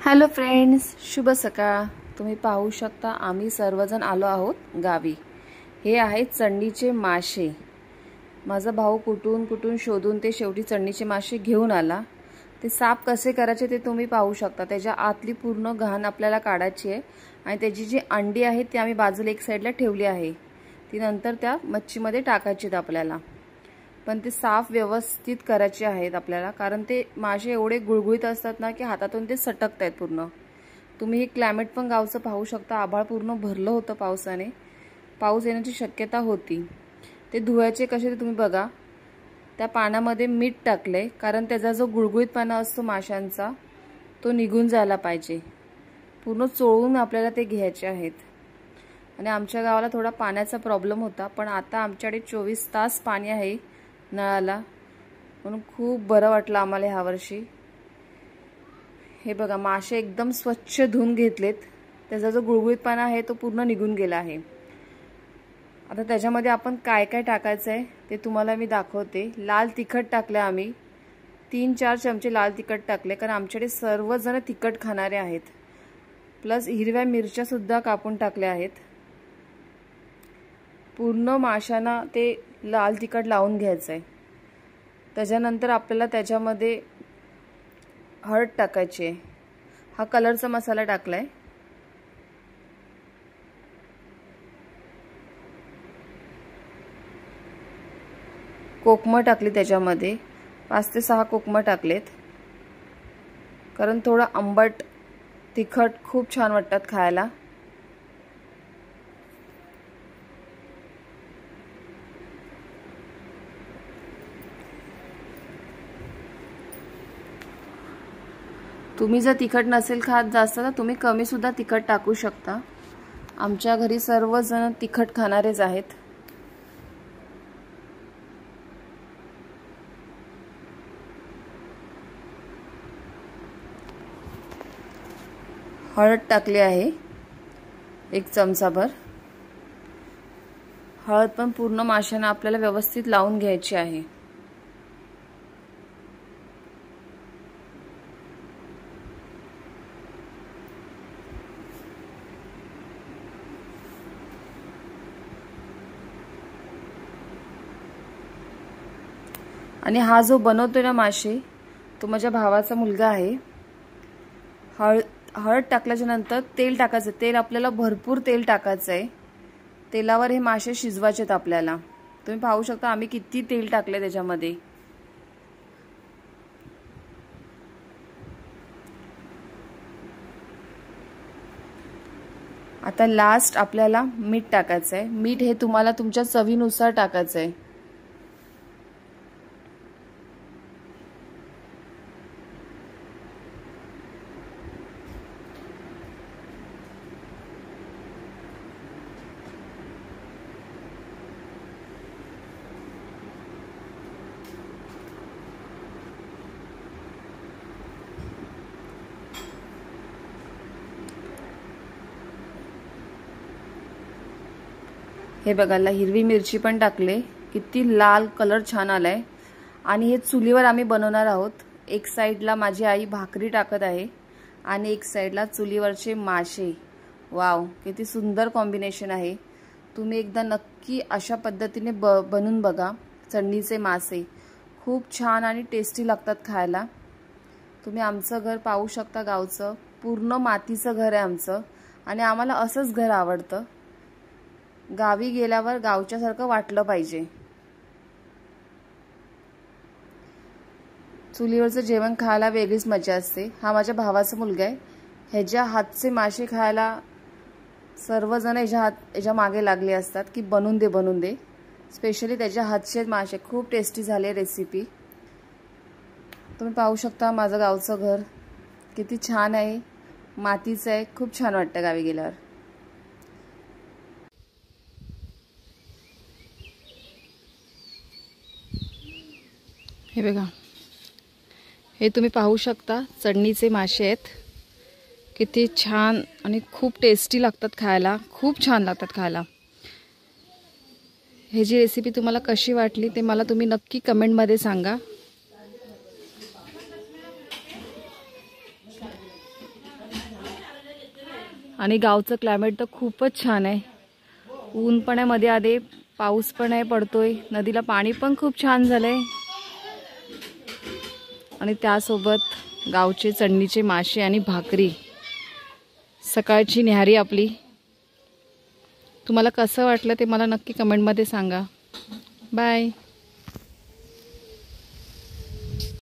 Hello friends, शुभ सकाळ। तुम्ही पाहू शकता आम्ही सर्वजण आलो आहोत गावी। हे आहेत चणणीचे मासे। माझा भाऊ कुठून कुठून शोधून ते शेवटी चणणीचे मासे घेऊन आला। ते साफ कसे करायचे ते तुम्ही पाहू शकता। त्याच्या आतली पूर्ण घाण आपल्याला काढायची आहे आणि त्याची जी अंडी आहेत ती आम्ही बाजूला एक साइडला ठेवली आहे। ती नंतर त्या मच्छीमध्ये टाकायची आहेत आपल्याला। पण ते साफ व्यवस्थित करायचे आहेत आपल्याला, कारण ते मासे एवढे गुळगुळीत असतात ना की हातातून ते सटकतात पूर्ण। तुम्ही हे क्लायमेट पण गावचं पाहू शकता। आभाळ पूर्ण भरलं होतं पावसाने, पाऊस येण्याची शक्यता होती। ते धुवायचे कसे ते तुम्ही बघा। त्या पाण्यामध्ये मीठ टाकले, कारण त्याचा जो गुळगुळीतपणा असतो माशांचा तो निघून जायला पाहिजे। पूर्ण चोळून आपल्याला ते घ्यायचे आहेत। आणि आमच्या गावाला थोडा पाण्याचा प्रॉब्लेम होता, पण आता आमच्याकडे 24 तास पाणी आहे नळाला, म्हणून खूप बरं वाटलं आम्हाला ह्या वर्षी। हे बघा, मासे एकदम स्वच्छ धुवून घेतलेत। त्याचा जो गुळगुळीतपणा आहे तो पूर्ण निघून गेला आहे। आता त्याच्यामध्ये आपण काय काय टाकायचं आहे ते तुम्हाला मी दाखवते। लाल तिखट टाकले आम्ही, 3-4 चमचे लाल तिखट टाकले, कारण आमच्याकडे सर्वजण तिखट खाणारे आहेत। प्लस हिरव्या मिरच्या सुद्धा कापून टाकल्या आहेत। पूर्ण माशांना ते लाल तिखट लावून घ्यायचं आहे। त्याच्यानंतर आपल्याला त्याच्यामध्ये हळद टाकायची आहे। हा कलरचा मसाला टाकलाय। कोकमं टाकली त्याच्यामध्ये, 5 ते 6 कोकमं टाकलेत, कारण थोडं आंबट तिखट खूप छान वाटतात खायला। तुम्ही जर तिखट नसेल खात जास्त तर तुम्ही कमी सुद्धा तिखट टाकू शकता। आमच्या घरी सर्वजण तिखट खाणारेच आहेत। हळद टाकली आहे 1 चमचाभर। हळद पण पूर्ण माशांना आपल्याला व्यवस्थित लावून घ्यायची आहे। आणि हा जो बनवतोय ना मासे, तो माझ्या भावाचा मुलगा आहे। हळद टाकल्याच्या नंतर तेल टाकायचं। तेल आपल्याला भरपूर तेल टाकायचं आहे। तेलावर हे मासे शिजवायचे आहेत आपल्याला। तुम्ही पाहू शकता आम्ही किती तेल टाकले त्याच्यामध्ये। आता लास्ट आपल्याला मीठ टाकायचं आहे। मीठ हे तुम्हाला तुमच्या चवीनुसार टाकायचं आहे। हे बघायला हिरवी मिरची पण टाकले, किती लाल कलर छान आलाय। आणि हे चुलीवर आम्ही बनवणार आहोत। एक साइडला माझी आई भाकरी टाकत आहे आणि एक साइडला चुलीवरचे मासे। वाव, किती सुंदर कॉम्बिनेशन आहे। तुम्ही एकदा नक्की अशा पद्धतीने बनवून बघा। चणणीचे मासे खूप छान आणि टेस्टी लागतात खायला। तुम्ही आमचं घर पाहू शकता, गावचं पूर्ण मातीचं घर आहे आमचं, आणि आम्हाला असंच घर आवडतं। गावी गेल्यावर गावच्यासारखं वाटलं पाहिजे। चुलीवरचं जेवण खायला वेगळीच मजा असते। हा माझ्या भावाचा मुलगा आहे। ह्याच्या हातचे मासे खायला सर्वजण ह्याच्या मागे लागले असतात की बनवून दे। स्पेशली त्याच्या हातचे मासे खूप टेस्टी झाले रेसिपी। तुम्ही पाहू शकता माझं गावचं घर किती छान आहे, मातीचं आहे। खूप छान वाटतं गावी गेल्यावर। हे बघा, हे तुम्ही पाहू शकता चणणीचे मासे आहेत। किती छान आणि खूप टेस्टी लागतात खायला, खूप छान लागतात खायला। हे जी रेसिपी तुम्हाला कशी वाटली ते मला तुम्ही नक्की कमेंटमध्ये सांगा। आणि गावचं क्लायमेट तर खूपच छान आहे. ऊन पण आहे मध्ये आधे, पाऊस पण आहे पडतोय, नदीला पाणी पण खूप छान झालंय आणि त्यासोबत गावचे चणणीचे मासे आणि भाकरी. सकाळची न्याहारी आपली. तुम्हाला कसं वाटलं ते मला नक्की कमेंटमध्ये सांगा. बाय.